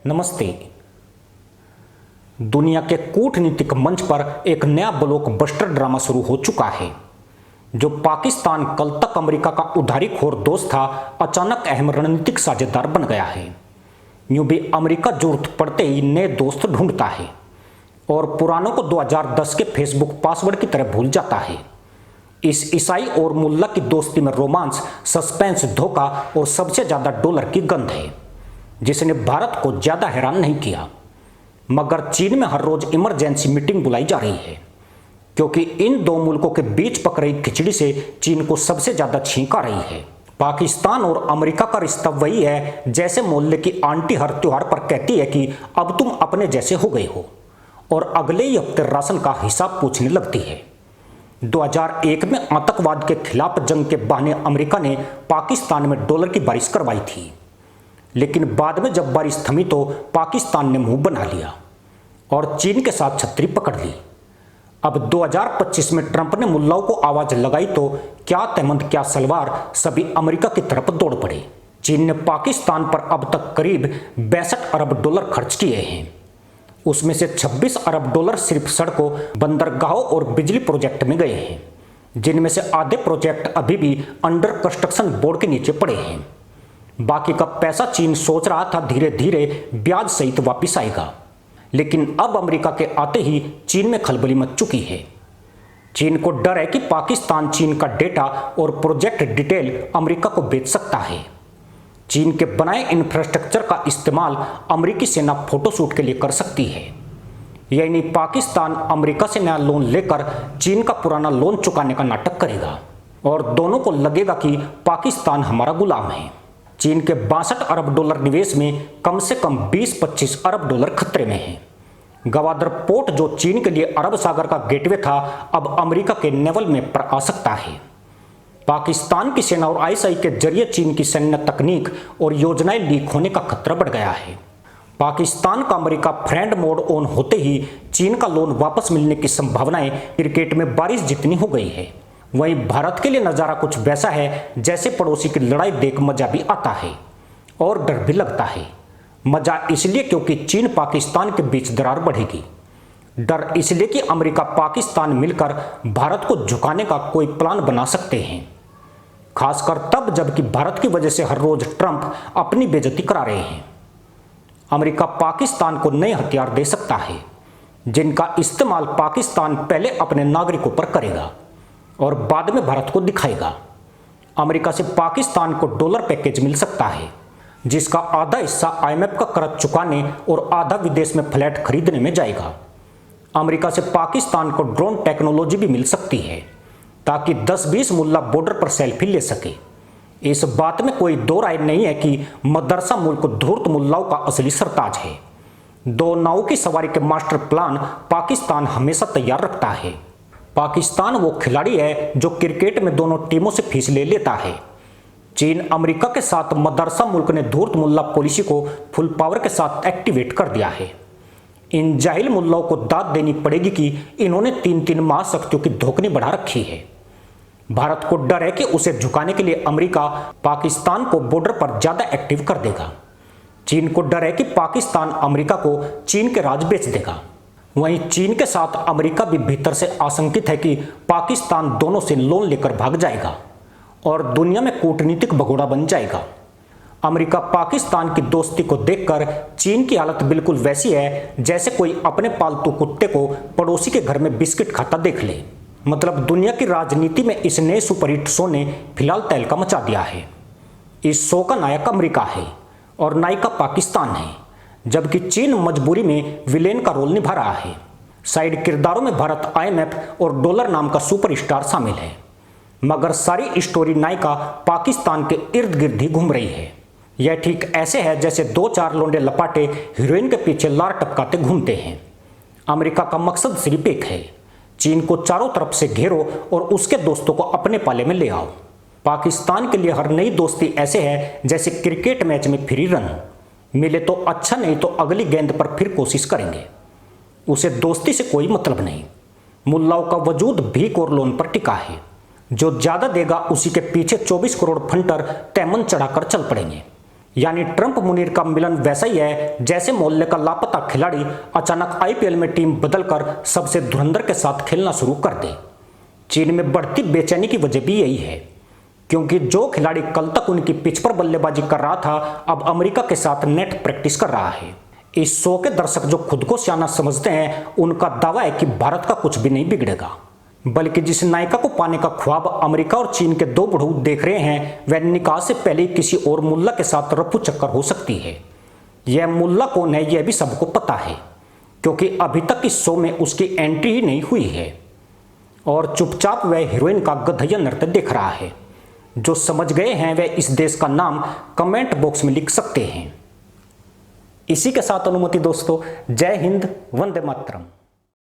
नमस्ते। दुनिया के कूटनीतिक मंच पर एक नया ब्लॉकबस्टर ड्रामा शुरू हो चुका है। जो पाकिस्तान कल तक अमेरिका का उधारीखोर दोस्त था, अचानक अहम रणनीतिक साझेदार बन गया है। यूं भी अमेरिका जरूरत पड़ते ही नए दोस्त ढूंढता है और पुरानों को 2010 के फेसबुक पासवर्ड की तरह भूल जाता है। इस ईसाई और मुल्ला की दोस्ती में रोमांस, सस्पेंस, धोखा और सबसे ज्यादा डॉलर की गंध है, जिसने भारत को ज्यादा हैरान नहीं किया। मगर चीन में हर रोज इमरजेंसी मीटिंग बुलाई जा रही है, क्योंकि इन दो मुल्कों के बीच पक रही खिचड़ी से चीन को सबसे ज्यादा छींक आ रही है। पाकिस्तान और अमेरिका का रिश्ता वही है जैसे मोहल्ले की आंटी हर त्योहार पर कहती है कि अब तुम अपने जैसे हो गए हो, और अगले ही हफ्ते राशन का हिसाब पूछने लगती है। 2001 में आतंकवाद के खिलाफ जंग के बहाने अमेरिका ने पाकिस्तान में डॉलर की बारिश करवाई थी, लेकिन बाद में जब बारिश थमी तो पाकिस्तान ने मुंह बना लिया और चीन के साथ छतरी पकड़ ली। अब 2025 में ट्रंप ने मुल्लाओं को आवाज लगाई तो क्या तहमंद क्या सलवार सभी अमेरिका की तरफ दौड़ पड़े। चीन ने पाकिस्तान पर अब तक करीब 62 अरब डॉलर खर्च किए हैं। उसमें से 26 अरब डॉलर सिर्फ सड़कों, बंदरगाहों और बिजली प्रोजेक्ट में गए हैं, जिनमें से आधे प्रोजेक्ट अभी भी अंडर कंस्ट्रक्शन बोर्ड के नीचे पड़े हैं। बाकी का पैसा चीन सोच रहा था धीरे धीरे ब्याज सहित वापिस आएगा, लेकिन अब अमेरिका के आते ही चीन में खलबली मच चुकी है। चीन को डर है कि पाकिस्तान चीन का डेटा और प्रोजेक्ट डिटेल अमेरिका को बेच सकता है। चीन के बनाए इंफ्रास्ट्रक्चर का इस्तेमाल अमेरिकी सेना फोटोशूट के लिए कर सकती है। यानी पाकिस्तान अमेरिका से नया लोन लेकर चीन का पुराना लोन चुकाने का नाटक करेगा और दोनों को लगेगा कि पाकिस्तान हमारा गुलाम है। चीन के 62 अरब डॉलर निवेश में कम से कम 20-25 अरब डॉलर खतरे में है। गवादर पोर्ट, जो चीन के लिए अरब सागर का गेटवे था, अब अमेरिका के नेवल मैप पर आ सकता है। पाकिस्तान की सेना और आईएसआई के जरिए चीन की सैन्य तकनीक और योजनाएं लीक होने का खतरा बढ़ गया है। पाकिस्तान का अमेरिका फ्रेंड मोड ऑन होते ही चीन का लोन वापस मिलने की संभावनाएं क्रिकेट में बारिश जितनी हो गई है। वहीं भारत के लिए नज़ारा कुछ वैसा है जैसे पड़ोसी की लड़ाई देख मजा भी आता है और डर भी लगता है। मजा इसलिए क्योंकि चीन पाकिस्तान के बीच दरार बढ़ेगी, डर इसलिए कि अमेरिका पाकिस्तान मिलकर भारत को झुकाने का कोई प्लान बना सकते हैं, खासकर तब जबकि भारत की वजह से हर रोज ट्रंप अपनी बेइज्जती करा रहे हैं। अमेरिका पाकिस्तान को नए हथियार दे सकता है, जिनका इस्तेमाल पाकिस्तान पहले अपने नागरिकों पर करेगा और बाद में भारत को दिखाएगा। अमेरिका से पाकिस्तान को डॉलर पैकेज मिल सकता है, जिसका आधा हिस्सा आईएमएफ का कर्ज चुकाने और आधा विदेश में फ्लैट खरीदने में जाएगा। अमेरिका से पाकिस्तान को ड्रोन टेक्नोलॉजी भी मिल सकती है, ताकि 10-20 मुल्ला बॉर्डर पर सेल्फी ले सके। इस बात में कोई दो राय नहीं है कि मदरसा मुल्क धूर्त मुल्लाओं का असली सरताज है। दो नावों की सवारी के मास्टर प्लान पाकिस्तान हमेशा तैयार रखता है। पाकिस्तान वो खिलाड़ी है जो क्रिकेट में दोनों टीमों से फीस ले लेता है। चीन अमेरिका के साथ मदरसा मुल्क ने धूर्त मुल्ला पॉलिसी को फुल पावर के साथ एक्टिवेट कर दिया है। इन जाहिल मुल्लाओं को दाद देनी पड़ेगी कि इन्होंने 3-3 महाशक्तियों की धोखनी बढ़ा रखी है। भारत को डर है कि उसे झुकाने के लिए अमेरिका पाकिस्तान को बॉर्डर पर ज्यादा एक्टिव कर देगा। चीन को डर है कि पाकिस्तान अमेरिका को चीन के राज बेच देगा। वहीं चीन के साथ अमेरिका भी भीतर से आशंकित है कि पाकिस्तान दोनों से लोन लेकर भाग जाएगा और दुनिया में कूटनीतिक भगोड़ा बन जाएगा। अमेरिका पाकिस्तान की दोस्ती को देखकर चीन की हालत बिल्कुल वैसी है जैसे कोई अपने पालतू कुत्ते को पड़ोसी के घर में बिस्किट खाता देख ले। मतलब दुनिया की राजनीति में इस नए सुपरहिट शो ने फिलहाल तहलका मचा दिया है। इस शो का नायक अमेरिका है और नायिका पाकिस्तान है, जबकि चीन मजबूरी में विलेन का रोल निभा रहा है। साइड किरदारों में भारत, आईएमएफ और डॉलर नाम का सुपरस्टार शामिल है, मगर सारी स्टोरी नायिका पाकिस्तान के इर्द गिर्द ही घूम रही है। यह ठीक ऐसे है जैसे 2-4 लोंडे लपाटे हीरोइन के पीछे लार टपकाते घूमते हैं। अमेरिका का मकसद सिर्फ एक है, चीन को चारों तरफ से घेरो और उसके दोस्तों को अपने पाले में ले आओ। पाकिस्तान के लिए हर नई दोस्ती ऐसे है जैसे क्रिकेट मैच में फ्री रन, मिले तो अच्छा, नहीं तो अगली गेंद पर फिर कोशिश करेंगे। उसे दोस्ती से कोई मतलब नहीं। मुल्लाओं का वजूद भीख और लोन पर टिका है। जो ज्यादा देगा उसी के पीछे 24 करोड़ फंटर तैमन चढ़ाकर चल पड़ेंगे। यानी ट्रंप मुनीर का मिलन वैसा ही है जैसे मोहल्ले का लापता खिलाड़ी अचानक आईपीएल में टीम बदलकर सबसे धुरंधर के साथ खेलना शुरू कर दे। चीन में बढ़ती बेचैनी की वजह भी यही है, क्योंकि जो खिलाड़ी कल तक उनकी पिच पर बल्लेबाजी कर रहा था अब अमेरिका के साथ नेट प्रैक्टिस कर रहा है। इस शो के दर्शक जो खुद को सियाना समझते हैं उनका दावा है कि भारत का कुछ भी नहीं बिगड़ेगा, बल्कि जिस नायिका को पाने का ख्वाब अमेरिका और चीन के दो बुढ़ऊ देख रहे हैं वह निकाह से पहले ही किसी और मुल्ला के साथ रफू चक्कर हो सकती है। यह मुल्ला कौन है यह भी सबको पता है, क्योंकि अभी तक इस शो में उसकी एंट्री ही नहीं हुई है और चुपचाप वह हीरोइन का गधैया नृत्य देख रहा है। जो समझ गए हैं वे इस देश का नाम कमेंट बॉक्स में लिख सकते हैं। इसी के साथ अनुमति दोस्तों, जय हिंद, वंदे मातरम।